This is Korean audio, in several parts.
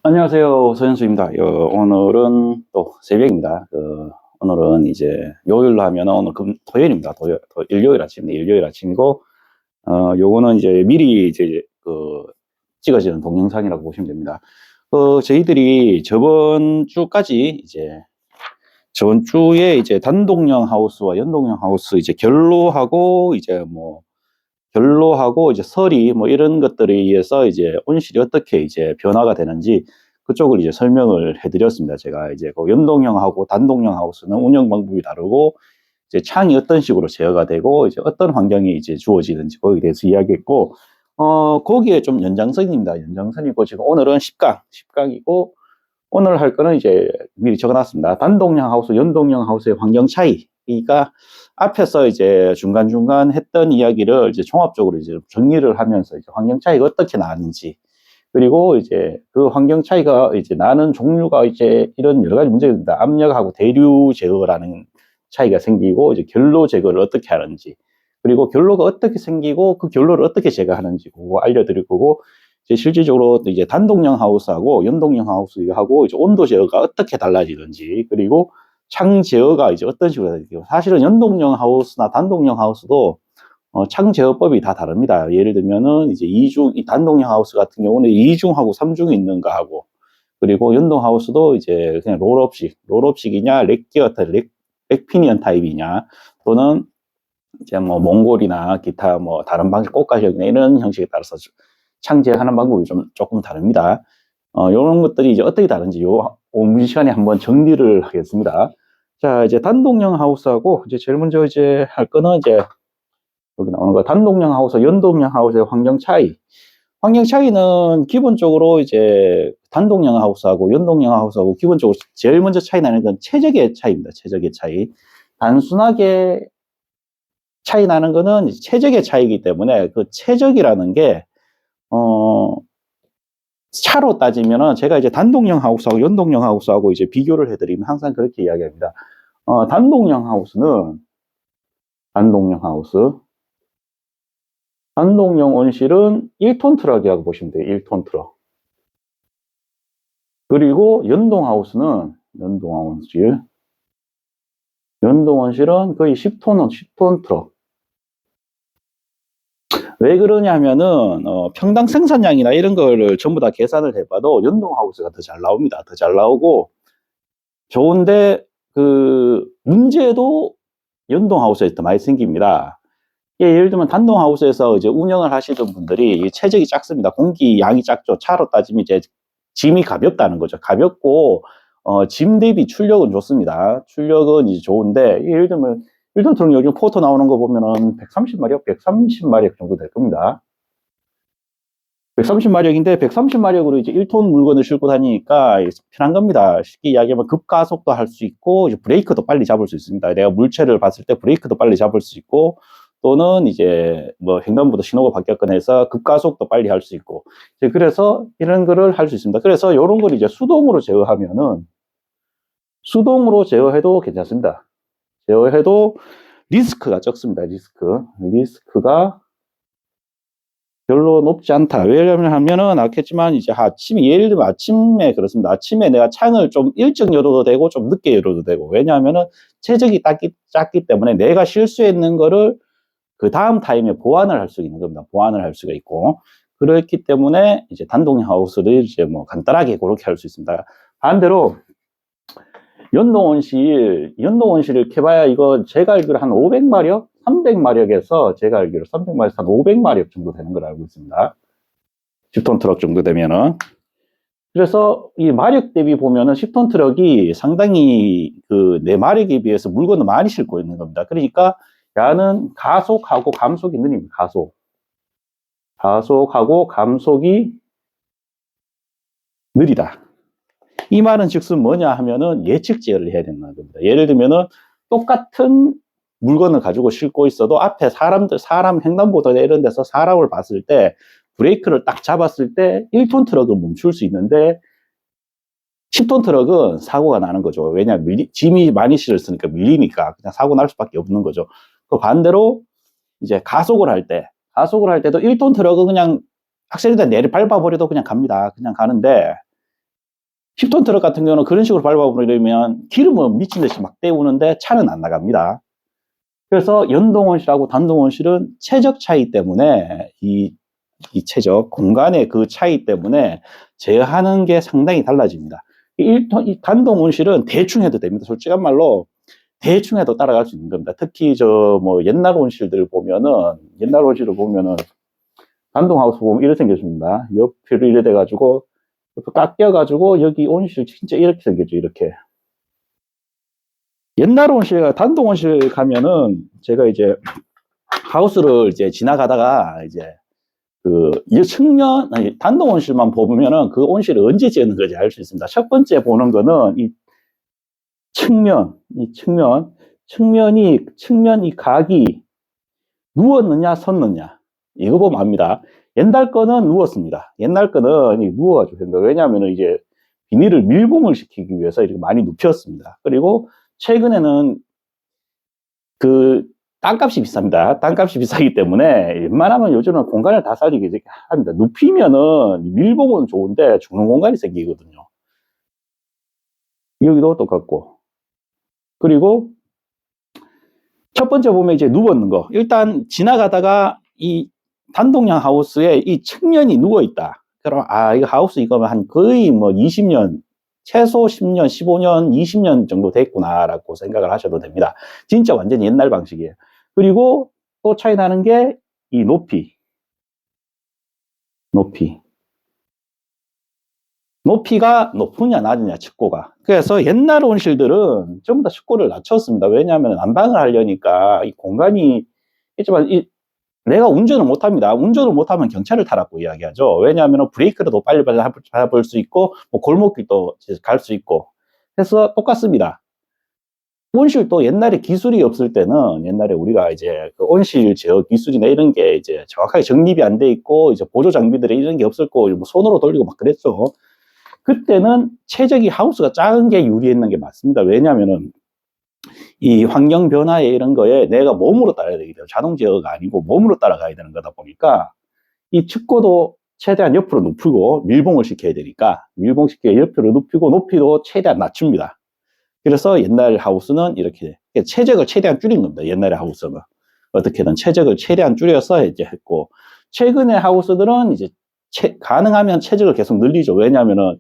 안녕하세요. 서현수입니다. 오늘은 또 새벽입니다. 오늘은 이제 요일로 하면 오늘 토요일입니다. 일요일 아침인데, 일요일 아침이고, 요거는 이제 미리 이제 찍어지는 동영상이라고 보시면 됩니다. 저희들이 저번 주에 이제 단독형 하우스와 연동형 하우스 이제 결로하고 이제 서리 뭐 이런 것들에 의해서 이제 온실이 어떻게 이제 변화가 되는지 그쪽을 이제 설명을 해드렸습니다. 제가 이제 연동형하고 단독형 하우스는 운영 방법이 다르고 이제 창이 어떤 식으로 제어가 되고 이제 어떤 환경이 이제 주어지는지 거기에 대해서 이야기했고, 거기에 좀 연장선입니다. 연장선이고 지금 오늘은 10강이고 오늘 할 거는 이제 미리 적어놨습니다. 단독형 하우스, 연동형 하우스의 환경 차이. 그러니까 앞에서 이제 중간중간 했던 이야기를 이제 종합적으로 이제 정리를 하면서 이제 환경 차이가 어떻게 나는지, 그리고 이제 그 환경 차이가 이제 나는 종류가 이제 이런 여러 가지 문제가 있습니다. 압력하고 대류 제어라는 차이가 생기고, 이제 결로 제거를 어떻게 하는지, 그리고 결로가 어떻게 생기고 그 결로를 어떻게 제거하는지 그거 알려드릴 거고, 이제 실질적으로 이제 단독형 하우스하고 연동형 하우스하고 이제 온도 제어가 어떻게 달라지는지, 그리고 창 제어가 이제 어떤 식으로 되는지. 사실은 연동형 하우스나 단독형 하우스도 창 제어법이 다 다릅니다. 예를 들면은 이제 단독형 하우스 같은 경우는 2중하고 3중이 있는가 하고, 그리고 연동 하우스도 이제 그냥 롤업식이냐, 렉피니언 타입이냐, 또는 이제 뭐 몽골이나 기타 뭐 다른 방식, 꽃가시이나 이런 형식에 따라서 창제하는 방법이 조금 다릅니다. 이런 것들이 이제 어떻게 다른지 오늘 시간에 한번 정리를 하겠습니다. 자, 이제 단독형 하우스하고 이제 제일 먼저 이제 할 거는 이제 여기 나오는 거 단독형 하우스, 연동형 하우스의 환경 차이. 환경 차이는 기본적으로 이제 단독형 하우스하고 연동형 하우스하고 기본적으로 제일 먼저 차이 나는 건 최적의 차이입니다. 최적의 차이. 단순하게 차이 나는 거는 최적의 차이이기 때문에 그 최적이라는 게 차로 따지면은 제가 이제 단독형 하우스하고 연동형 하우스하고 이제 비교를 해드리면 항상 그렇게 이야기합니다. 단독형 하우스, 단독형 온실은 1톤 트럭이라고 보시면 돼요. 1톤 트럭. 그리고 연동 온실은 거의 10톤 트럭. 왜 그러냐면은 평당 생산량이나 이런 거를 전부 다 계산을 해봐도 연동 하우스가 더 잘 나옵니다. 더 잘 나오고 좋은데 그 문제도 연동 하우스에 더 많이 생깁니다. 예를 들면 단독 하우스에서 이제 운영을 하시던 분들이 체적이 작습니다. 공기 양이 작죠. 차로 따지면 이제 짐이 가볍다는 거죠. 가볍고 짐 대비 출력은 좋습니다. 출력은 이제 좋은데 예를 들면 요즘 포터 나오는 거 보면은 130마력 정도 될 겁니다. 130마력인데 130마력으로 이제 1톤 물건을 싣고 다니니까 편한 겁니다. 쉽게 이야기하면 급가속도 할 수 있고 이제 브레이크도 빨리 잡을 수 있습니다. 내가 물체를 봤을 때 브레이크도 빨리 잡을 수 있고, 또는 이제 뭐 횡단보도 신호가 바뀌었거나 해서 급가속도 빨리 할 수 있고, 그래서 이런 거를 할 수 있습니다. 그래서 이런 걸 이제 수동으로 제어해도 괜찮습니다. 제어해도 리스크가 적습니다. 리스크가 별로 높지 않다. 왜냐하면은 아겠지만 이제 예를 들면 아침에 그렇습니다. 아침에 내가 창을 좀 일찍 열어도 되고 좀 늦게 열어도 되고, 왜냐하면은 체적이 작기 때문에 내가 실수했는 거를 그 다음 타임에 보완을 할 수 있는 겁니다. 보완을 할 수가 있고, 그렇기 때문에 이제 단독형 하우스를 이제 뭐 간단하게 그렇게 할 수 있습니다. 반대로 연동온실을 켜봐야 이거 제가 알기로 한 500마력? 300마력에서 제가 알기로 300마력에서 한 500마력 정도 되는 걸 알고 있습니다. 10톤 트럭 정도 되면은. 그래서 이 마력 대비 보면은 10톤 트럭이 상당히 내 마력에 비해서 물건을 많이 싣고 있는 겁니다. 그러니까 야는 가속하고 감속이 느립니다. 가속하고 감속이 느리다. 이 말은 즉슨 뭐냐 하면은 예측 제어를 해야 된다는 겁니다. 예를 들면은 똑같은 물건을 가지고 싣고 있어도 앞에 사람 횡단보도나 이런 데서 사람을 봤을 때 브레이크를 딱 잡았을 때 1톤 트럭은 멈출 수 있는데 10톤 트럭은 사고가 나는 거죠. 왜냐, 짐이 많이 실었으니까 밀리니까 그냥 사고 날 수밖에 없는 거죠. 그 반대로 이제 가속을 할 때도 1톤 트럭은 그냥 악셀에다 내를 밟아버려도 그냥 갑니다. 그냥 가는데 10톤 트럭 같은 경우는 그런 식으로 밟아버리면 기름은 미친 듯이 막 때우는데 차는 안 나갑니다. 그래서 연동온실하고 단동온실은 최적 차이 때문에 이 최적 공간의 그 차이 때문에 제어하는 게 상당히 달라집니다. 이 단동온실은 대충 해도 됩니다. 솔직한 말로 대충 해도 따라갈 수 있는 겁니다. 특히 저 뭐 옛날 온실들 보면은 옛날 온실을 보면은 단동하우스 보면 이렇게 생겼습니다. 옆으로 이래 돼가지고 깎여가지고 여기 온실 진짜 이렇게 생겼죠. 이렇게 옛날 온실 단동 온실 가면은 제가 이제 하우스를 이제 지나가다가 이제 그 측면 단동 온실만 보면은 그 온실을 언제 지었는 건지 알 수 있습니다. 첫 번째 보는 거는 이 측면 이 각이 누웠느냐 섰느냐 이거 보면 압니다. 옛날 거는 누웠습니다. 옛날 거는 누워가지고 된다. 왜냐하면 이제 비닐을 밀봉을 시키기 위해서 이렇게 많이 눕혔습니다. 그리고 최근에는 그 땅값이 비쌉니다. 땅값이 비싸기 때문에 웬만하면 요즘은 공간을 다 살리게 합니다. 눕히면은 밀봉은 좋은데 죽는 공간이 생기거든요. 여기도 똑같고. 그리고 첫 번째 보면 이제 누웠는 거. 일단 지나가다가 이 단독형 하우스에 이 측면이 누워 있다. 그럼 이거 하우스 이거 한 거의 뭐 20년, 최소 10년, 15년, 20년 정도 됐구나라고 생각을 하셔도 됩니다. 진짜 완전히 옛날 방식이에요. 그리고 또 차이 나는 게 이 높이가 높으냐 낮으냐 측고가. 그래서 옛날 온실들은 전부 다 측고를 낮췄습니다. 왜냐하면 난방을 하려니까 이 공간이 있지만 내가 운전을 못합니다. 운전을 못하면 경찰을 타라고 이야기하죠. 왜냐하면 브레이크라도 빨리 밟을 수 있고 뭐 골목길도 갈 수 있고 해서 똑같습니다. 온실도 옛날에 기술이 없을 때는 옛날에 우리가 이제 그 온실 제어 기술이나 이런 게 이제 정확하게 정립이 안 돼 있고 이제 보조 장비들이 이런 게 없을 거고 뭐 손으로 돌리고 막 그랬죠. 그때는 최적이 하우스가 작은 게 유리했는 게 맞습니다. 왜냐하면은 이 환경 변화에 이런 거에 내가 몸으로 따라야 되기 때문에 자동 제어가 아니고 몸으로 따라가야 되는 거다 보니까 이 측고도 최대한 옆으로 눕히고 밀봉을 시켜야 되니까 밀봉시켜 옆으로 눕히고 높이도 최대한 낮춥니다. 그래서 옛날 하우스는 이렇게 최적을 최대한 줄인 겁니다. 옛날의 하우스는 어떻게든 최적을 최대한 줄여서 이제 했고 최근의 하우스들은 이제 가능하면 최적을 계속 늘리죠. 왜냐하면은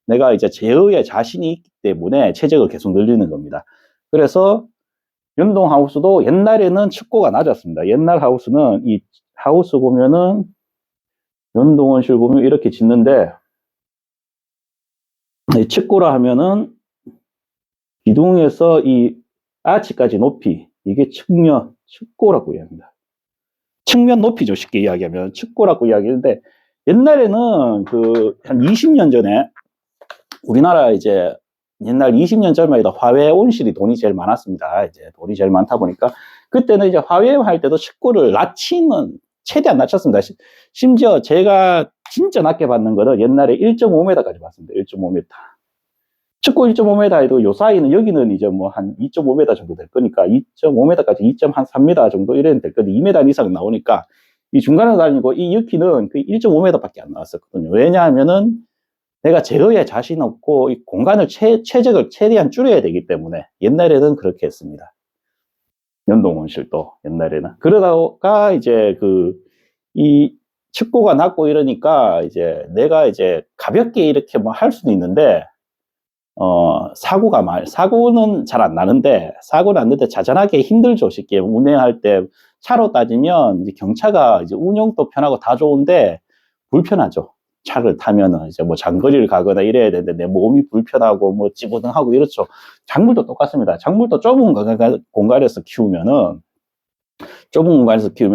내가 이제 제어에 자신이 있기 때문에 최적을 계속 늘리는 겁니다. 그래서 연동 하우스도 옛날에는 측고가 낮았습니다. 옛날 하우스는 이 하우스 보면은 연동원실 보면 이렇게 짓는데 이 측고라 하면은 기둥에서 이 아치까지 높이 이게 측고라고 이야기합니다. 측면 높이죠. 쉽게 이야기하면 측고라고 이야기하는데 옛날에는 그 한 20년 전에 우리나라 이제 옛날 20년 전만 해도 화훼 온실이 돈이 제일 많았습니다. 이제 돈이 제일 많다 보니까 그때는 이제 화훼 할 때도 측고를 낮추는 최대한 낮췄습니다. 심지어 제가 진짜 낮게 받는 거는 옛날에 1.5m까지 받습니다. 1.5m. 측고 1.5m 해도 요 사이는 여기는 이제 뭐 한 2.5m 정도 될 거니까 2.5m까지 2.3m 정도 이래야 될 건데 2m 이상 나오니까 이 중간에 다니고 이 여기는 그 1.5m밖에 안 나왔었거든요. 왜냐하면은 내가 제어에 자신 없고 이 공간을 최적을 최대한 줄여야 되기 때문에 옛날에는 그렇게 했습니다. 연동온실도 옛날에는 그러다가 이제 이 측고가 낮고 이러니까 이제 내가 이제 가볍게 이렇게 뭐 할 수도 있는데 사고는 잘 안 나는데 자잘하게 힘들죠. 쉽게 운행할 때 차로 따지면 이제 경차가 이제 운영도 편하고 다 좋은데 불편하죠. 차를 타면은 이제 뭐 장거리를 가거나 이래야 되는데 내 몸이 불편하고 뭐 찌부둥하고 이렇죠. 작물도 똑같습니다. 작물도 좁은 공간에서 키우면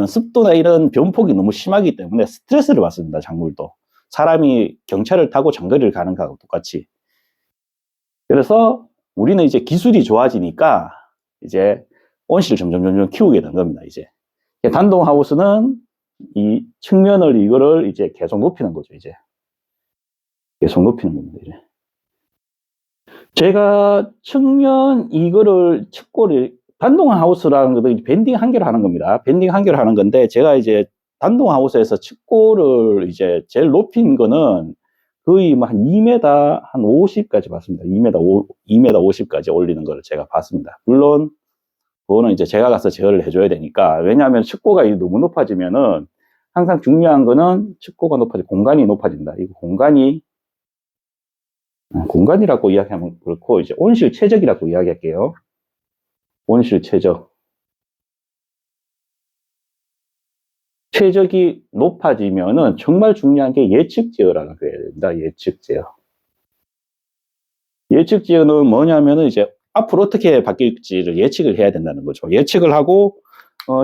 습도나 이런 변폭이 너무 심하기 때문에 스트레스를 받습니다. 작물도. 사람이 경차를 타고 장거리를 가는 거하고 똑같이. 그래서 우리는 이제 기술이 좋아지니까 이제 온실을 점점 키우게 된 겁니다. 이제 단동 하우스는 이 측면을 이거를 이제 계속 높이는 거죠. 이제 계속 높이는 겁니다. 이제 제가 측면 이거를 측고를 단동 하우스라는 것도 밴딩 한 개로 하는 겁니다. 밴딩 한 개로 하는 건데 제가 이제 단동 하우스에서 측고를 이제 제일 높인 거는 거의 뭐 한 2m 한 50까지 봤습니다. 2m 50까지 올리는 걸 제가 봤습니다. 물론 그거는 이제 제가 가서 제어를 해줘야 되니까. 왜냐하면 측고가 너무 높아지면은 항상 중요한 거는 측고가 공간이 높아진다. 이거 공간이라고 이야기하면 그렇고, 이제 온실 최적이라고 이야기할게요. 온실 최적. 최적이 높아지면은 정말 중요한 게 예측 제어라는 거 해야 됩니다. 예측 제어. 예측 제어는 뭐냐면은 이제 앞으로 어떻게 바뀔지를 예측을 해야 된다는 거죠. 예측을 하고,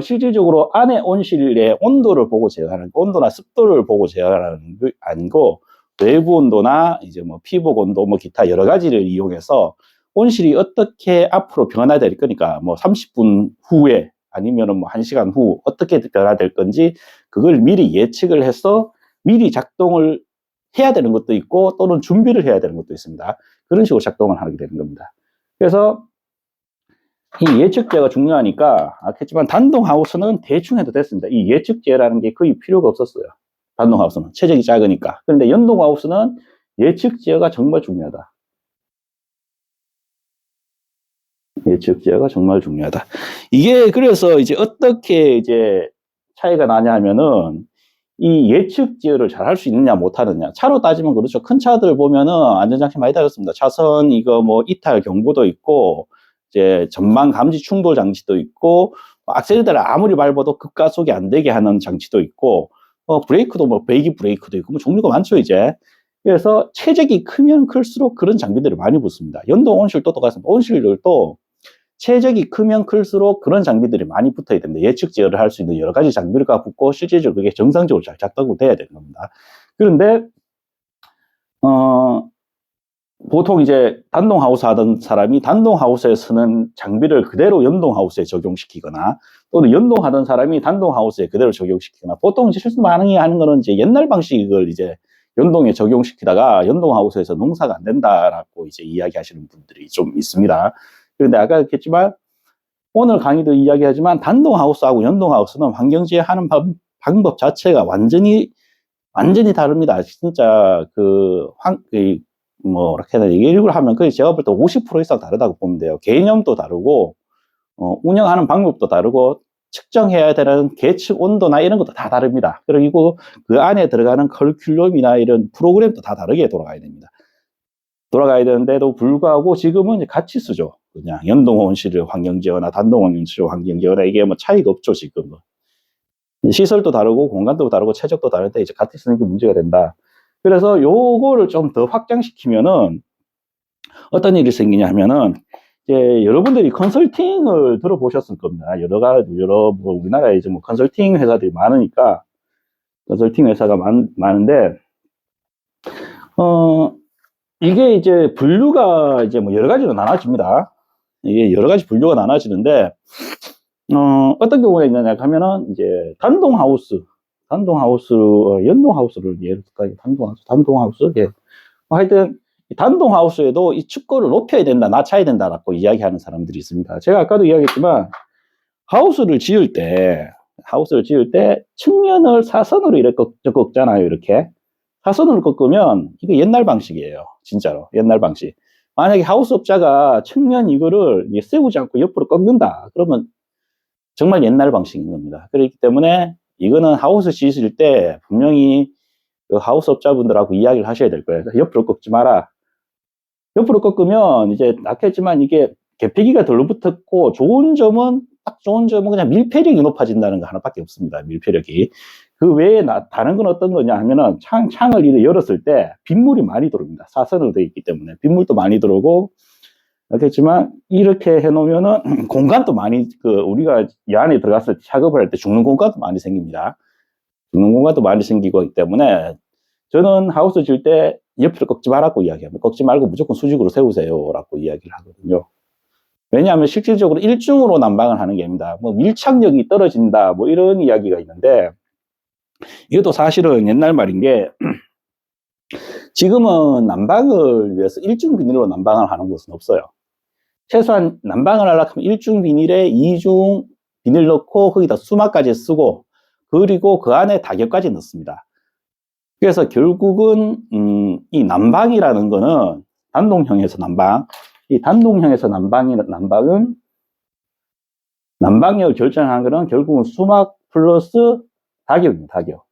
실질적으로 안에 온실의 온도를 보고 제어하는, 온도나 습도를 보고 제어하는 게 아니고, 외부 온도나 이제 뭐 피복 온도, 뭐 기타 여러 가지를 이용해서 온실이 어떻게 앞으로 변화될 거니까, 뭐 30분 후에 아니면은 뭐 1시간 후 어떻게 변화될 건지 그걸 미리 예측을 해서 미리 작동을 해야 되는 것도 있고, 또는 준비를 해야 되는 것도 있습니다. 그런 식으로 작동을 하게 되는 겁니다. 그래서 이 예측제가 중요하니까, 아겠지만 단동하우스는 대충 해도 됐습니다. 이 예측제라는 게 거의 필요가 없었어요. 단동하우스는 체적이 작으니까. 그런데 연동하우스는 예측제가 정말 중요하다. 예측제가 정말 중요하다. 이게 그래서 이제 어떻게 이제 차이가 나냐 하면은, 이 예측 제어를 잘 할 수 있느냐 못하느냐. 차로 따지면 그렇죠. 큰 차들 보면은 안전장치 많이 달았습니다. 차선 이거 뭐 이탈 경보도 있고, 이제 전방 감지 충돌 장치도 있고, 악셀레터를 아무리 밟아도 급가속이 안 되게 하는 장치도 있고, 브레이크도 뭐 배기 브레이크도 있고, 뭐 종류가 많죠 이제. 그래서 체적이 크면 클수록 그런 장비들을 많이 붙습니다. 연동 온실도 똑같습니다. 온실들도 체적이 크면 클수록 그런 장비들이 많이 붙어야 됩니다. 예측 제어를 할 수 있는 여러 가지 장비가 붙고, 실질적으로 그게 정상적으로 잘 작동돼야 되는 겁니다. 그런데 보통 이제 단동하우스 하던 사람이 단동하우스에 쓰는 장비를 그대로 연동하우스에 적용시키거나, 또는 연동하던 사람이 단동하우스에 그대로 적용시키거나, 보통 이제 실수 많이 하는 거는 이제 옛날 방식을 이제 연동에 적용시키다가 연동하우스에서 농사가 안 된다라고 이제 이야기하시는 분들이 좀 있습니다. 그런데 아까 얘기했지만, 오늘 강의도 이야기하지만 단동하우스하고 연동하우스는 환경지혜하는 방법 자체가 완전히 다릅니다. 진짜 뭐렇게 얘기를 하면 거의 제가 볼 때 50% 이상 다르다고 보면 돼요. 개념도 다르고, 운영하는 방법도 다르고, 측정해야 되는 계측 온도나 이런 것도 다 다릅니다. 그리고 그 안에 들어가는 커리큘럼이나 이런 프로그램도 다 다르게 돌아가야 됩니다. 돌아가야 되는데도 불구하고 지금은 이제 같이 쓰죠. 그냥 연동온실 환경제어나 단동온실 환경제어나 이게 뭐 차이가 없죠, 지금은. 시설도 다르고 공간도 다르고 체적도 다른데 이제 같이 쓰는 게 문제가 된다. 그래서 요거를 좀 더 확장시키면은 어떤 일이 생기냐 하면은, 이제 여러분들이 컨설팅을 들어보셨을 겁니다. 뭐 우리나라에 이제 뭐 컨설팅 회사들이 많으니까, 컨설팅 회사가 많은데, 이게 이제 분류가 이제 뭐 여러 가지로 나눠집니다. 이게 여러 가지 분류가 나눠지는데, 어떤 경우가 있느냐 하면은, 이제 단동하우스, 연동하우스를 예를 들까? 단동하우스, 예. 하여튼, 단동하우스에도 이 축고를 높여야 된다, 낮춰야 된다라고 이야기하는 사람들이 있습니다. 제가 아까도 이야기했지만, 하우스를 지을 때, 측면을 사선으로 이렇게 꺾잖아요, 이렇게. 사선으로 꺾으면, 이거 옛날 방식이에요. 진짜로. 옛날 방식. 만약에 하우스 업자가 측면 이거를 세우지 않고 옆으로 꺾는다. 그러면 정말 옛날 방식인 겁니다. 그렇기 때문에 이거는 하우스 지으실 때 분명히 그 하우스 업자분들하고 이야기를 하셔야 될 거예요. 옆으로 꺾지 마라. 옆으로 꺾으면 이제 아꼈지만 이게 개폐기가 덜 붙었고, 좋은 점은 그냥 밀폐력이 높아진다는 거 하나밖에 없습니다. 밀폐력이. 그 외에 다른 건 어떤 거냐 하면은, 창을 이렇게 열었을 때 빗물이 많이 들어옵니다. 사선으로 되어 있기 때문에 빗물도 많이 들어오고, 그렇겠지만 이렇게 해놓으면은 공간도 많이, 우리가 이 안에 들어갔을 때 작업을 할 때 죽는 공간도 많이 생깁니다. 죽는 공간도 많이 생기고 하기 때문에, 저는 하우스 지을 때 옆으로 꺾지 말라고 이야기합니다. 꺾지 말고 무조건 수직으로 세우세요라고 이야기를 하거든요. 왜냐하면 실질적으로 일중으로 난방을 하는 게 아닙니다. 뭐 밀착력이 떨어진다, 뭐 이런 이야기가 있는데, 이것도 사실은 옛날 말인 게, 지금은 난방을 위해서 일중 비닐로 난방을 하는 곳은 없어요. 최소한 난방을 하려고 하면 일중 비닐에 이중 비닐 넣고 거기다 수막까지 쓰고, 그리고 그 안에 다격까지 넣습니다. 그래서 결국은 이 난방이라는 거는 단동형에서 난방, 이 단동형에서 난방은 난방력을 결정하는 거는 결국은 수막 플러스 다격입니다. 다격.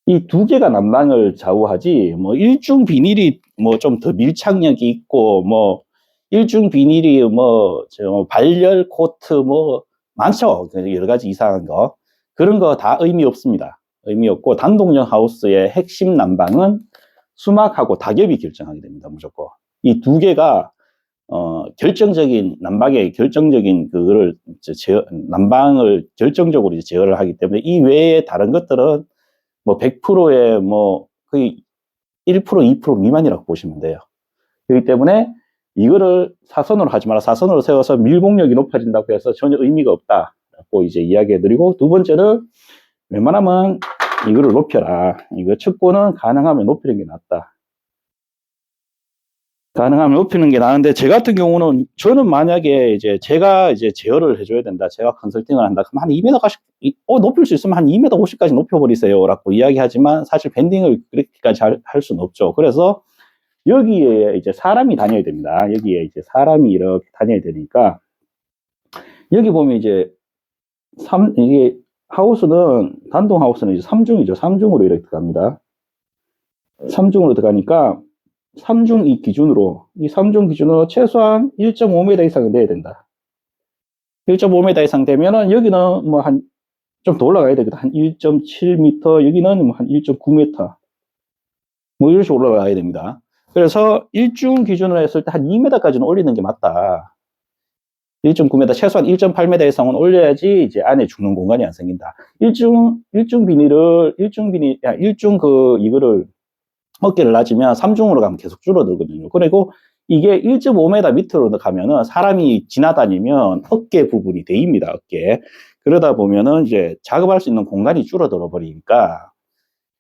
이 두 개가 난방을 좌우하지, 뭐 일중 비닐이 뭐 좀 더 밀착력이 있고, 뭐 일중 비닐이 뭐 발열 코트 뭐 많죠. 여러 가지 이상한 거. 그런 거 다 의미 없습니다. 의미 없고, 단동형 하우스의 핵심 난방은 수막하고 다겹이 결정하게 됩니다. 무조건. 이 두 개가 결정적인 난방의 결정적인 그거를 난방을 결정적으로 제어를 하기 때문에, 이 외에 다른 것들은 뭐 100%의 뭐 거의 1%, 2% 미만이라고 보시면 돼요. 그렇기 때문에 이거를 사선으로 하지 마라. 사선으로 세워서 밀봉력이 높아진다고 해서 전혀 의미가 없다라고 이제 이야기해드리고, 두 번째는 웬만하면 이거를 높여라. 이거 측고는 가능하면 높이는 게 낫다. 가능하면 높이는 게 나은데, 제 같은 경우는 저는 만약에 이제 제가 이제 제어를 해줘야 된다. 제가 컨설팅을 한다. 그럼 한 2m까지, 높일 수 있으면 한 2m 50까지 높여버리세요. 라고 이야기하지만 사실 밴딩을 그렇게까지 할 수는 없죠. 그래서 여기에 이제 사람이 다녀야 됩니다. 여기에 이제 사람이 이렇게 다녀야 되니까, 여기 보면 이제 이게 하우스는, 단동 하우스는 이제 3중이죠. 3중으로 이렇게 들어갑니다. 3중으로 들어가니까 3중 이3중 기준으로 최소한 1.5m 이상은 내야 된다. 1.5m 이상 되면은 여기는 뭐 좀 더 올라가야 되거든. 한 1.7m, 여기는 뭐 한 1.9m. 뭐 이런 식으로 올라가야 됩니다. 그래서 1중 기준으로 했을 때 한 2m까지는 올리는 게 맞다. 1.9m, 최소한 1.8m 이상은 올려야지 이제 안에 죽는 공간이 안 생긴다. 일중 이거를 어깨를 낮으면 3중으로 가면 계속 줄어들거든요. 그리고 이게 1.5m 밑으로 가면은 사람이 지나다니면 어깨 부분이 데입니다. 어깨. 그러다 보면은 이제 작업할 수 있는 공간이 줄어들어 버리니까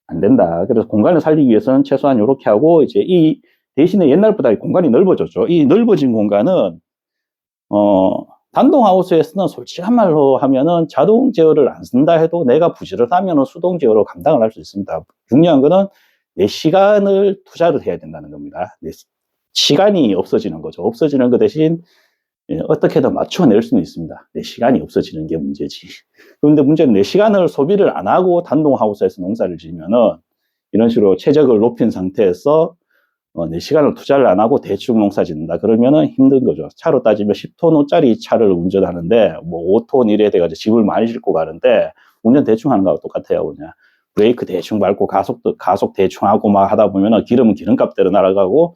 안 된다. 그래서 공간을 살리기 위해서는 최소한 이렇게 하고, 이제 이 대신에 옛날보다 공간이 넓어졌죠. 이 넓어진 공간은 단동 하우스에서는 솔직한 말로 하면은 자동 제어를 안 쓴다 해도 내가 부지런하면은 수동 제어로 감당을 할 수 있습니다. 중요한 거는 내 시간을 투자를 해야 된다는 겁니다. 내 시간이 없어지는 거죠. 없어지는 것 대신 어떻게든 맞춰낼 수는 있습니다. 내 시간이 없어지는 게 문제지. 그런데 문제는 내 시간을 소비를 안 하고 단동 하우스에서 농사를 지으면은 이런 식으로 최적을 높인 상태에서 내 시간을 투자를 안 하고 대충 농사 짓는다. 그러면은 힘든 거죠. 차로 따지면 10톤짜리 차를 운전하는데 뭐 5톤 이래 돼가지고 집을 많이 싣고 가는데, 운전 대충 하는 거하고 똑같아요. 그냥 브레이크 대충 밟고 가속 대충 하고 막 하다 보면은 기름은 기름값대로 날아가고,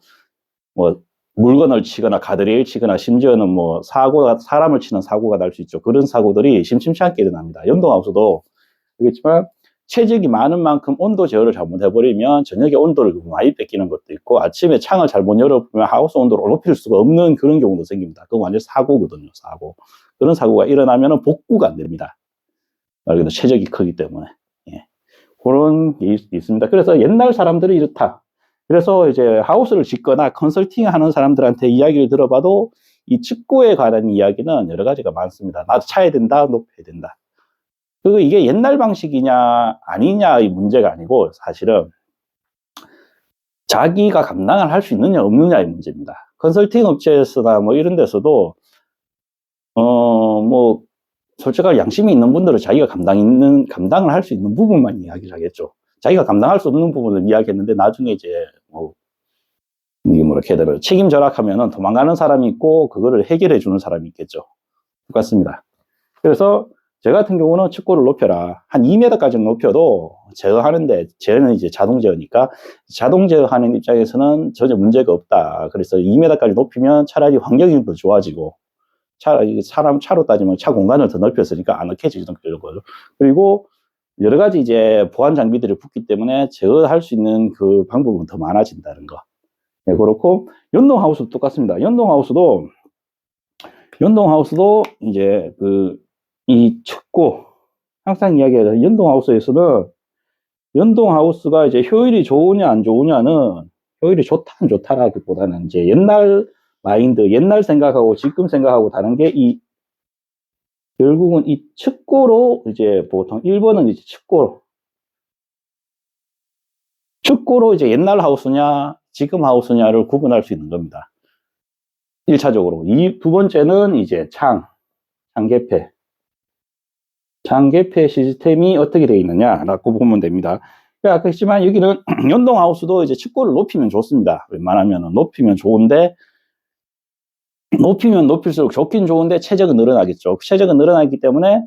뭐 물건을 치거나 가드레일 치거나 심지어는 뭐 사람을 치는 사고가 날 수 있죠. 그런 사고들이 심심치 않게 일어납니다. 연동하우스도 그렇지만 체적이 많은 만큼 온도 제어를 잘못해버리면 저녁에 온도를 많이 뺏기는 것도 있고, 아침에 창을 잘못 열어보면 하우스 온도를 높일 수가 없는 그런 경우도 생깁니다. 그건 완전 사고거든요. 사고. 그런 사고가 일어나면 복구가 안 됩니다. 말 그대로 체적이 크기 때문에. 예. 그런 게 있습니다. 그래서 옛날 사람들이 이렇다. 그래서 이제 하우스를 짓거나 컨설팅 하는 사람들한테 이야기를 들어봐도 이 측고에 관한 이야기는 여러 가지가 많습니다. 나도 차야 된다, 높여야 된다. 그리고 이게 옛날 방식이냐 아니냐의 문제가 아니고, 사실은 자기가 감당을 할 수 있느냐 없느냐의 문제입니다. 컨설팅 업체에서나 뭐 이런 데서도 뭐 솔직하게 양심이 있는 분들은 자기가 감당을 할 수 있는 부분만 이야기를 하겠죠. 자기가 감당할 수 없는 부분을 이야기했는데 나중에 이제 뭐 이게 뭐렇게 해야 되나, 책임 절약하면은 도망가는 사람이 있고 그거를 해결해 주는 사람이 있겠죠. 똑같습니다. 그래서 저 같은 경우는 측고를 높여라. 한 2m까지는 높여도 제어하는데, 제어는 이제 자동 제어니까 자동 제어하는 입장에서는 전혀 문제가 없다. 그래서 2m까지 높이면 차라리 환경이 더 좋아지고, 차로 따지면 차 공간을 더 넓혔으니까 아늑해지는 거죠. 그리고 여러 가지 이제 보안 장비들이 붙기 때문에 제어할 수 있는 그 방법은 더 많아진다는 거. 네, 그렇고 연동하우스도 똑같습니다. 연동하우스도 이제 이 측고, 항상 이야기하는 연동하우스에서는 연동하우스가 이제 효율이 좋으냐 안 좋으냐는, 효율이 좋다 안 좋다라기보다는 이제 옛날 마인드, 옛날 생각하고 지금 생각하고 다른 게, 결국은 이 측고로 이제 보통 1번은 이제 측고, 축구로 이제 옛날 하우스냐, 지금 하우스냐를 구분할 수 있는 겁니다. 1차적으로. 두 번째는 이제 창개폐. 창개폐 시스템이 어떻게 되어 있느냐라고 보면 됩니다. 아까 했지만 여기는 연동하우스도 이제 축구를 높이면 좋습니다. 웬만하면 높이면 좋은데, 높이면 높일수록 좋긴 좋은데 최적은 늘어나겠죠. 최적은 늘어나기 때문에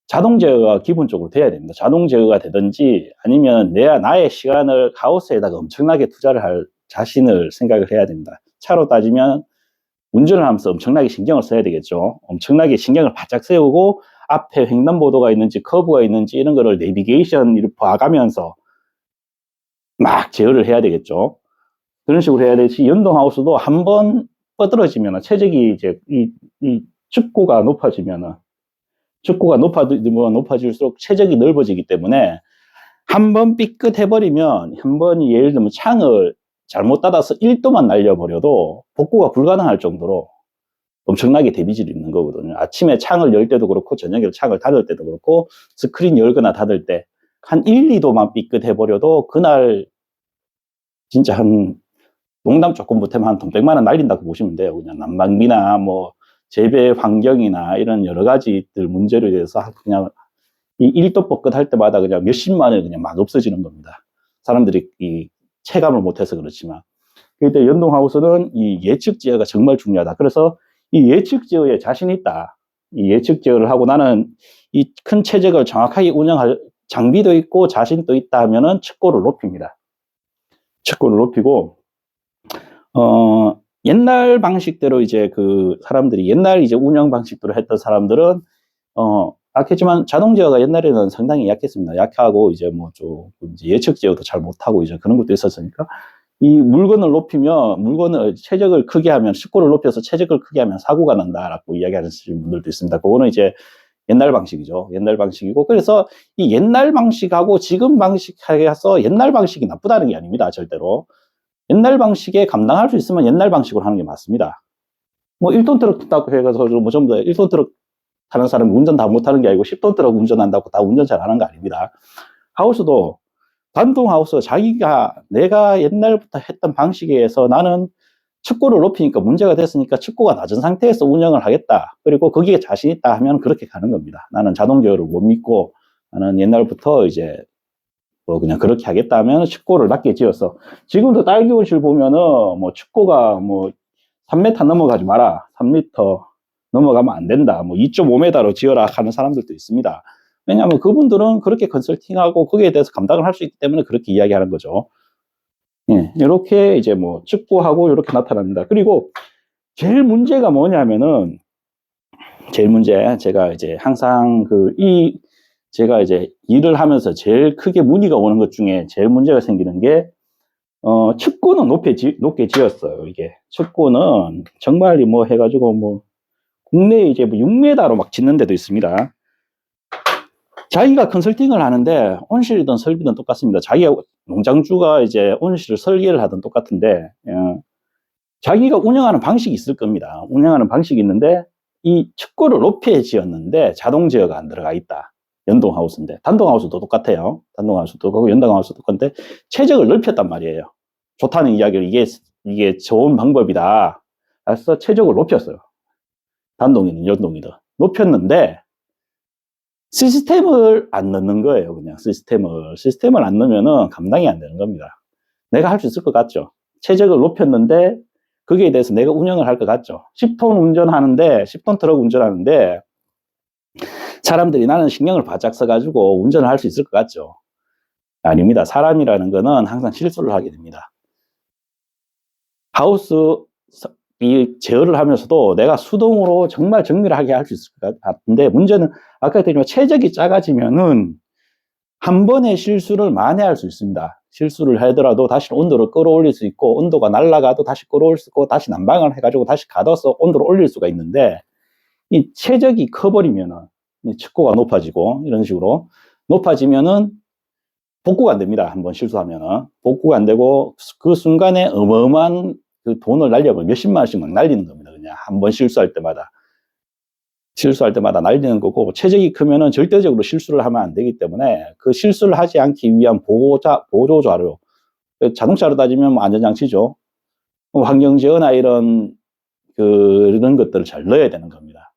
자동 제어가 기본적으로 돼야 됩니다. 자동 제어가 되든지 아니면 나의 시간을 하우스에다가 엄청나게 투자를 할 자신을 생각을 해야 됩니다. 차로 따지면 운전을 하면서 엄청나게 신경을 써야 되겠죠. 엄청나게 신경을 바짝 세우고 앞에 횡단보도가 있는지 커브가 있는지 이런 거를 내비게이션을 봐가면서 막 제어를 해야 되겠죠. 그런 식으로 해야 되지. 연동하우스도 한번 뻗어지면 최적이 이제 이 축구가 높아지면은 축구가 높아질수록 최적이 넓어지기 때문에 한번 삐끗해버리면 한 번이 예를 들면 창을 잘못 닫아서 1도만 날려버려도 복구가 불가능할 정도로 엄청나게 데미지를 입는 거거든요. 아침에 창을 열 때도 그렇고 저녁에 창을 닫을 때도 그렇고 스크린 열거나 닫을 때 한 1, 2도만 삐끗해버려도 그날 진짜 한 농담 조금 보태면 한 돈 100만 원 날린다고 보시면 돼요. 그냥 난방비나 뭐 재배 환경이나 이런 여러 가지들 문제로 인해서 그냥 이 1도 뻐끗할 때마다 그냥 몇십만 원이 그냥 막 없어지는 겁니다. 사람들이 이 체감을 못해서 그렇지만. 그때 연동하우스는 이 예측 제어가 정말 중요하다. 그래서 이 예측 제어에 자신 있다. 이 예측 제어를 하고 나는 이 큰 체적을 정확하게 운영할 장비도 있고 자신도 있다 하면은 척고를 높입니다. 척고를 높이고, 옛날 방식대로 이제 그 사람들이 옛날 이제 운영 방식대로 했던 사람들은, 약했지만 자동 제어가 옛날에는 상당히 약했습니다. 약하고 이제 뭐 좀 이제 예측 제어도 잘 못하고 이제 그런 것도 있었으니까 이 물건을 높이면 물건을 최적을 크게 하면 척고를 높여서 최적을 크게 하면 사고가 난다라고 이야기하시는 분들도 있습니다. 그거는 이제 옛날 방식이죠. 옛날 방식이고, 그래서 이 옛날 방식하고 지금 방식해서 옛날 방식이 나쁘다는 게 아닙니다. 절대로. 옛날 방식에 감당할 수 있으면 옛날 방식으로 하는 게 맞습니다. 뭐 1톤 트럭 탔다고 해가지고 뭐 전부 다 1톤 트럭 타는 사람이 운전 다 못하는 게 아니고 10톤 트럭 운전한다고 다 운전 잘하는 거 아닙니다. 하우스도 단동 하우스 내가 옛날부터 했던 방식에 의해서 나는 축구를 높이니까 문제가 됐으니까 축구가 낮은 상태에서 운영을 하겠다. 그리고 거기에 자신 있다 하면 그렇게 가는 겁니다. 나는 자동 제어를 못 믿고 나는 옛날부터 이제 뭐 그냥 그렇게 하겠다 하면 축구를 낮게 지어서, 지금도 딸기호실 보면은 뭐 축구가 뭐 3m 넘어가지 마라. 3m 넘어가면 안 된다. 뭐 2.5m로 지어라 하는 사람들도 있습니다. 왜냐하면 그분들은 그렇게 컨설팅하고 거기에 대해서 감당을 할 수 있기 때문에 그렇게 이야기하는 거죠. 예, 이렇게 이제 뭐 축구하고 이렇게 나타납니다. 그리고 제일 문제가 뭐냐면은, 제일 문제, 제가 이제 항상 제가 이제 일을 하면서 제일 크게 문의가 오는 것 중에 제일 문제가 생기는 게, 축구는 높게 지었어요. 이게 축구는 정말 뭐 해가지고 뭐 국내에 이제 뭐 6m로 막 짓는 데도 있습니다. 자기가 컨설팅을 하는데 온실이든 설비든 똑같습니다. 자기가 농장주가 이제 온실을 설계를 하든 똑같은데, 자기가 운영하는 방식이 있을 겁니다. 운영하는 방식이 있는데 이 축구를 높이 지었는데 자동 제어가 안 들어가 있다. 연동하우스인데. 단동하우스도 똑같아요. 단동하우스도 그렇고 연동하우스도 똑같은데 최적을 넓혔단 말이에요. 좋다는 이야기를 이게 좋은 방법이다. 그래서 최적을 높였어요. 단동이든 연동이든 높였는데 시스템을 안 넣는 거예요. 그냥 시스템을 안 넣으면은 감당이 안 되는 겁니다. 내가 할 수 있을 것 같죠. 최적을 높였는데 거기에 대해서 내가 운영을 할 것 같죠. 10톤 트럭 운전하는데 사람들이 나는 신경을 바짝 써가지고 운전을 할 수 있을 것 같죠. 아닙니다. 사람이라는 거는 항상 실수를 하게 됩니다. 하우스 이 제어를 하면서도 내가 수동으로 정말 정밀하게 할 수 있을 것 같은데, 문제는 아까 했더니 최적이 작아지면은 한 번의 실수를 만회할 수 있습니다. 실수를 하더라도 다시 온도를 끌어올릴 수 있고, 온도가 날아가도 다시 끌어올릴 수 있고, 다시 난방을 해가지고 다시 가둬서 온도를 올릴 수가 있는데, 이 최적이 커버리면은 척고가 높아지고 이런 식으로 높아지면은 복구가 안 됩니다. 한번 실수하면은 복구가 안 되고 그 순간에 어마어마한 그 돈을 날려버려 몇십만 원씩 막 날리는 겁니다. 그냥 한번 실수할 때마다 날리는 거고, 최적이 크면은 절대적으로 실수를 하면 안 되기 때문에 그 실수를 하지 않기 위한 보조 자료, 자동차로 따지면 뭐 안전장치죠. 환경제어나 그런 것들을 잘 넣어야 되는 겁니다.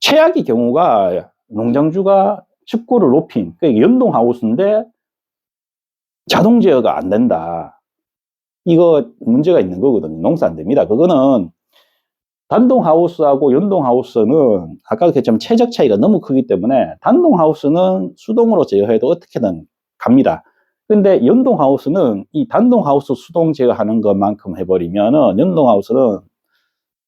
최악의 경우가 농장주가 습고를 높인, 그러니까 연동하우스인데 자동 제어가 안 된다. 이거 문제가 있는 거거든요. 농사 안 됩니다. 그거는 단동하우스하고 연동하우스는 아까 그랬지만 최적 차이가 너무 크기 때문에 단동하우스는 수동으로 제어해도 어떻게든 갑니다. 근데 연동하우스는 이 단동하우스 수동 제어하는 것만큼 해버리면은 연동하우스는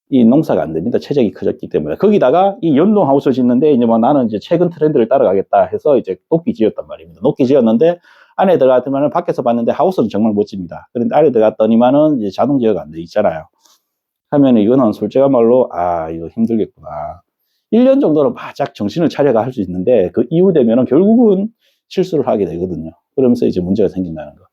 이 농사가 안 됩니다. 최적이 커졌기 때문에. 거기다가 이 연동하우스 짓는데 이제 뭐 나는 이제 최근 트렌드를 따라가겠다 해서 이제 높이 지었단 말입니다. 높이 지었는데 안에 들어갔더니만은 밖에서 봤는데 하우스는 정말 멋집니다. 그런데 안에 들어갔더니만은 이제 자동 제어가 안 돼 있잖아요. 하면 이거는 솔직한 말로 이거 힘들겠구나. 1년 정도는 바짝 정신을 차려가 할 수 있는데 그 이후 되면은 결국은 실수를 하게 되거든요. 그러면서 이제 문제가 생긴다는 거.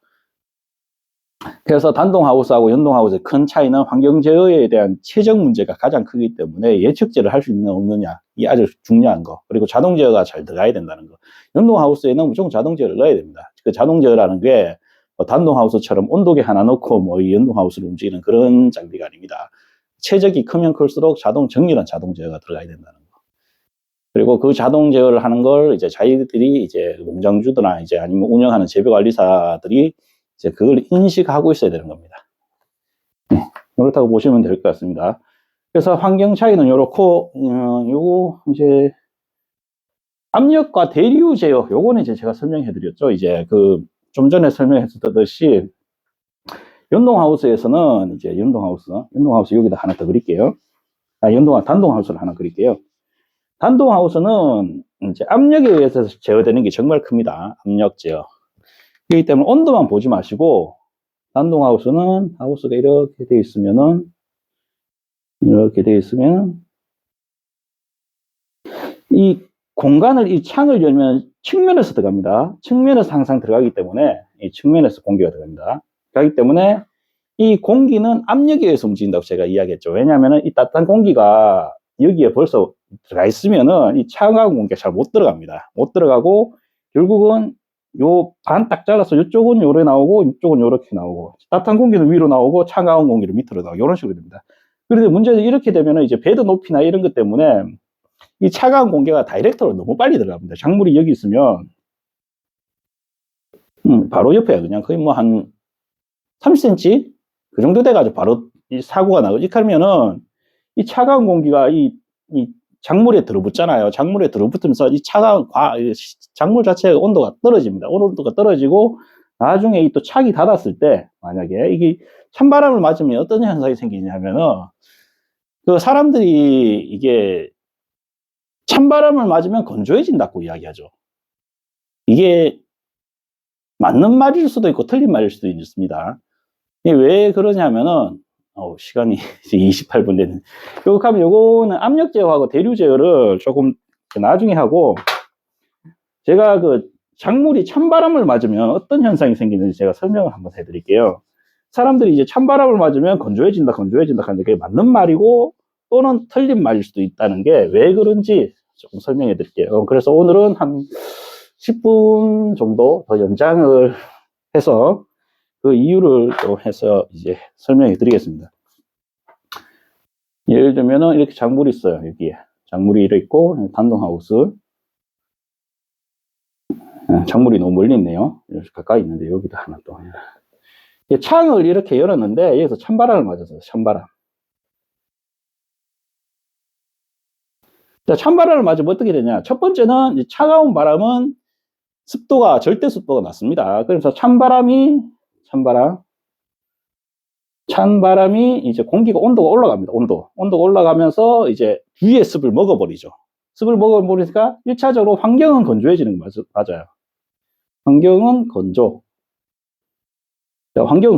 그래서 단동하우스하고 연동하우스의 큰 차이는 환경제어에 대한 최적 문제가 가장 크기 때문에 예측제를 할 수 있느냐 없느냐 이 아주 중요한 거. 그리고 자동제어가 잘 들어가야 된다는 거. 연동하우스에는 무조건 자동제어를 넣어야 됩니다. 그 자동제어라는 게 뭐 단동하우스처럼 온도계 하나 넣고 뭐 이 연동하우스를 움직이는 그런 장비가 아닙니다. 최적이 크면 클수록 정밀한 자동제어가 들어가야 된다는 거. 그리고 그 자동제어를 하는 걸 이제 자기들이 이제 농장주들이나 이제 아니면 운영하는 재배관리사들이 이제 그걸 인식하고 있어야 되는 겁니다. 그렇다고 보시면 될 것 같습니다. 그래서 환경 차이는 요렇고, 요거 이제 압력과 대류 제어, 요거는 이제 제가 설명해 드렸죠. 이제 좀 전에 설명했었듯이 연동하우스에서는 이제 연동하우스 여기다 하나 더 그릴게요. 단동하우스를 하나 그릴게요. 단동하우스는 이제 압력에 의해서 제어되는 게 정말 큽니다. 압력 제어. 그렇기 때문에 온도만 보지 마시고, 단동하우스는 하우스가 이렇게 되어 있으면 이 공간을 이 창을 열면 측면에서 들어갑니다. 측면에서 항상 들어가기 때문에 이 측면에서 공기가 들어갑니다. 그렇기 때문에 이 공기는 압력에 의해서 움직인다고 제가 이야기했죠. 왜냐하면 이 따뜻한 공기가 여기에 벌써 들어가 있으면은 이 차가운 공기가 잘 못 들어갑니다. 못 들어가고 결국은 요 반 딱 잘라서 이쪽은 요래 나오고 이쪽은 요렇게 나오고 따뜻한 공기는 위로 나오고 차가운 공기는 밑으로 나오고 이런 식으로 됩니다. 그런데 문제는 이렇게 되면은 이제 배드 높이나 이런 것 때문에 이 차가운 공기가 다이렉트로 너무 빨리 들어갑니다. 작물이 여기 있으면 바로 옆에 그냥 거의 뭐 한 30cm 그 정도 돼가지고 바로 이 사고가 나고 이렇게 하면은 이 차가운 공기가 이 작물에 들어붙잖아요. 작물에 들어붙으면서 이 작물 자체의 온도가 떨어집니다. 온도가 떨어지고 나중에 이 또 착이 닫았을 때 만약에 이게 찬바람을 맞으면 어떤 현상이 생기냐면은 그 사람들이 이게 찬바람을 맞으면 건조해진다고 이야기하죠. 이게 맞는 말일 수도 있고 틀린 말일 수도 있습니다. 이게 왜 그러냐면은 시간이 이제 28분 되는. 요거는 압력 제어하고 대류 제어를 조금 나중에 하고, 제가 작물이 찬바람을 맞으면 어떤 현상이 생기는지 제가 설명을 한번 해드릴게요. 사람들이 이제 찬바람을 맞으면 건조해진다 하는데 그게 맞는 말이고 또는 틀린 말일 수도 있다는 게 왜 그런지 조금 설명해 드릴게요. 그래서 오늘은 한 10분 정도 더 연장을 해서 그 이유를 또 해서 이제 설명해 드리겠습니다. 예를 들면은 이렇게 작물이 있어요. 여기에 작물이 이렇게 있고 단동하우스. 작물이 너무 멀리 있네요. 이렇게 가까이 있는데 여기다 하나 또. 창을 이렇게 열었는데 여기서 찬바람을 맞았어요. 찬바람. 자, 찬바람을 맞으면 어떻게 되냐? 첫 번째는 이 차가운 바람은 절대 습도가 낮습니다. 그래서 찬바람이 이제 온도가 올라갑니다. 온도가 올라가면서 이제 위에 습을 먹어버리죠. 습을 먹어버리니까 1차적으로 환경은 건조해지는 거 맞아요. 환경은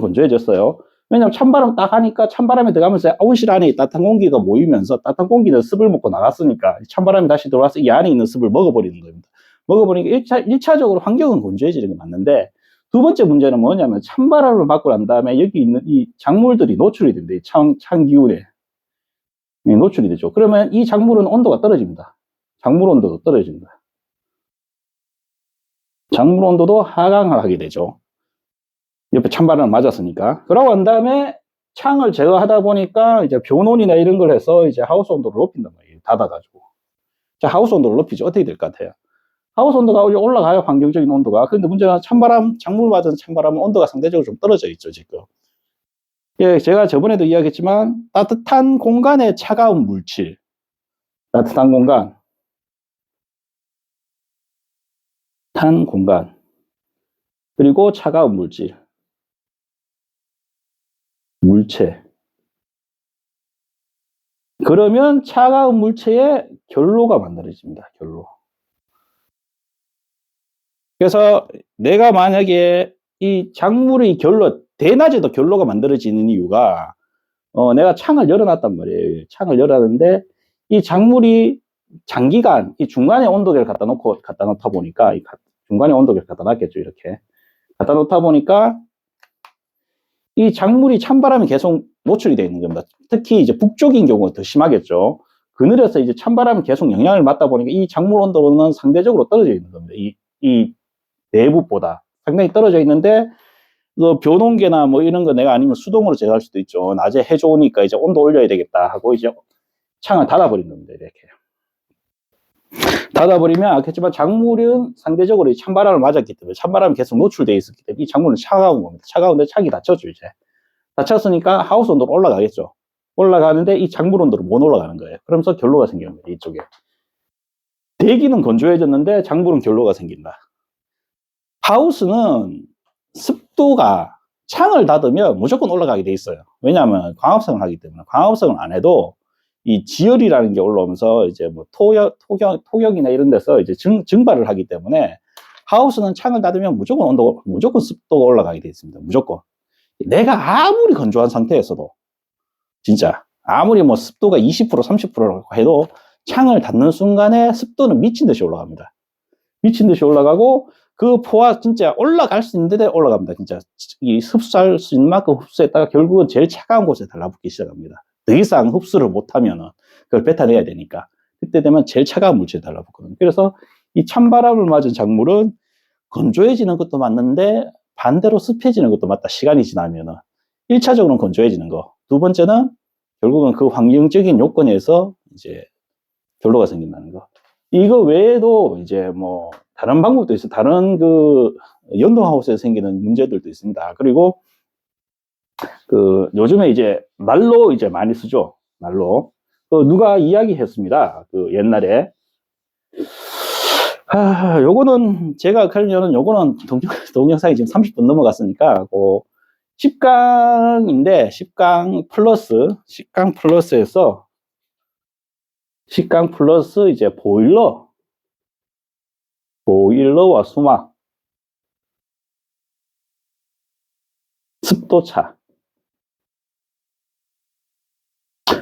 건조해졌어요. 왜냐하면 찬바람 딱 하니까 찬바람이 들어가면서 온실 안에 따뜻한 공기가 모이면서 따뜻한 공기는 습을 먹고 나갔으니까 찬바람이 다시 들어와서 이 안에 있는 습을 먹어버리는 겁니다. 먹어버리니까 1차적으로 환경은 건조해지는 게 맞는데, 두 번째 문제는 뭐냐면 찬바람을 맞고 난 다음에 여기 있는 이 작물들이 노출이 된대요. 찬 기운에 노출이 되죠. 그러면 이 작물은 온도가 떨어집니다. 작물 온도도 떨어집니다. 작물 온도도 하강을 하게 되죠. 옆에 찬바람을 맞았으니까. 그러고 난 다음에 창을 제거하다 보니까 이제 변온이나 이런 걸 해서 이제 하우스 온도를 높인단 말이에요. 닫아가지고. 자, 하우스 온도를 높이죠. 어떻게 될 것 같아요? 하우스 온도가 올라가요. 환경적인 온도가. 근데 문제는 찬바람, 창문을 맞은 찬바람은 온도가 상대적으로 좀 떨어져 있죠, 지금. 예, 제가 저번에도 이야기했지만 따뜻한 공간에 차가운 물질. 따뜻한 공간. 탄 공간. 그리고 차가운 물질. 물체. 그러면 차가운 물체에 결로가 만들어집니다. 결로. 그래서 내가 만약에 이 작물의 결로, 대낮에도 결로가 만들어지는 이유가 내가 창을 열어놨단 말이에요. 창을 열었는데 이 작물이 장기간 이 중간에 온도계를 갖다 놓다 보니까 이 중간에 온도계를 갖다 놨겠죠. 이렇게 갖다 놓다 보니까 이 작물이 찬바람이 계속 노출이 되어 있는 겁니다. 특히 이제 북쪽인 경우가 더 심하겠죠. 그늘에서 이제 찬바람이 계속 영향을 받다 보니까 이 작물 온도는 상대적으로 떨어져 있는 겁니다. 이 내부보다 상당히 떨어져 있는데 그 변온계나 뭐 이런 거 내가 아니면 수동으로 제어할 수도 있죠. 낮에 해 좋으니까 이제 온도 올려야 되겠다 하고 이제 창을 닫아버린 겁니다. 이렇게 닫아버리면 아겠지만 작물은 상대적으로 찬바람을 맞았기 때문에 찬바람이 계속 노출되어 있었기 때문에 이 작물은 차가운 겁니다. 차가운데 창이 닫혔죠. 이제 닫혔으니까 하우스 온도로 올라가겠죠. 올라가는데 이 작물 온도로 못 올라가는 거예요. 그러면서 결로가 생깁니다. 이쪽에 대기는 건조해졌는데 작물은 결로가 생긴다. 하우스는 습도가 창을 닫으면 무조건 올라가게 돼 있어요. 왜냐하면 광합성을 하기 때문에. 광합성을 안 해도 이 지열이라는 게 올라오면서 이제 뭐 토경이나 이런 데서 이제 증발을 하기 때문에 하우스는 창을 닫으면 무조건 습도가 올라가게 돼 있습니다. 무조건. 내가 아무리 건조한 상태에서도 진짜 아무리 뭐 습도가 20% 30%라고 해도 창을 닫는 순간에 습도는 미친 듯이 올라갑니다. 미친 듯이 올라가고 그 포화 진짜 올라갈 수 있는데 올라갑니다. 진짜 이 흡수할 수 있는 만큼 흡수했다가 결국은 제일 차가운 곳에 달라붙기 시작합니다. 더 이상 흡수를 못하면은 그걸 뱉어내야 되니까 그때 되면 제일 차가운 물질에 달라붙거든요. 그래서 이 찬바람을 맞은 작물은 건조해지는 것도 맞는데 반대로 습해지는 것도 맞다. 시간이 지나면은 1차적으로는 건조해지는 거. 두 번째는 결국은 그 환경적인 요건에서 이제 결로가 생긴다는 거. 이거 외에도 이제 뭐 다른 방법도 있어요. 다른 그 연동하우스에 생기는 문제들도 있습니다. 그리고 그 요즘에 이제 난로 이제 많이 쓰죠. 난로. 누가 이야기했습니다. 그 옛날에. 요거는 제가 하려는 요거는 동영상이 지금 30분 넘어갔으니까 그 10강인데 10강 플러스에서 10강 플러스 이제 보일러와 수막, 습도차.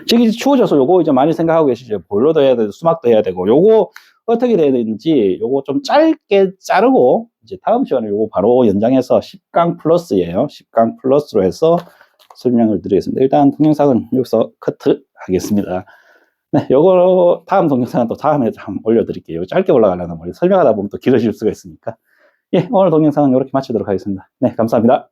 지금 추워져서 요거 이제 많이 생각하고 계시죠. 보일러도 해야 되고, 수막도 해야 되고, 요거 어떻게 돼야 되는지, 요거 좀 짧게 자르고, 이제 다음 시간에 요거 바로 연장해서 10강 플러스예요. 10강 플러스로 해서 설명을 드리겠습니다. 일단 동영상은 여기서 커트 하겠습니다. 네, 요거 다음 동영상은 또 다음에 한번 올려드릴게요. 짧게 올라가려면 설명하다 보면 또 길어질 수가 있으니까. 예, 오늘 동영상은 이렇게 마치도록 하겠습니다. 네, 감사합니다.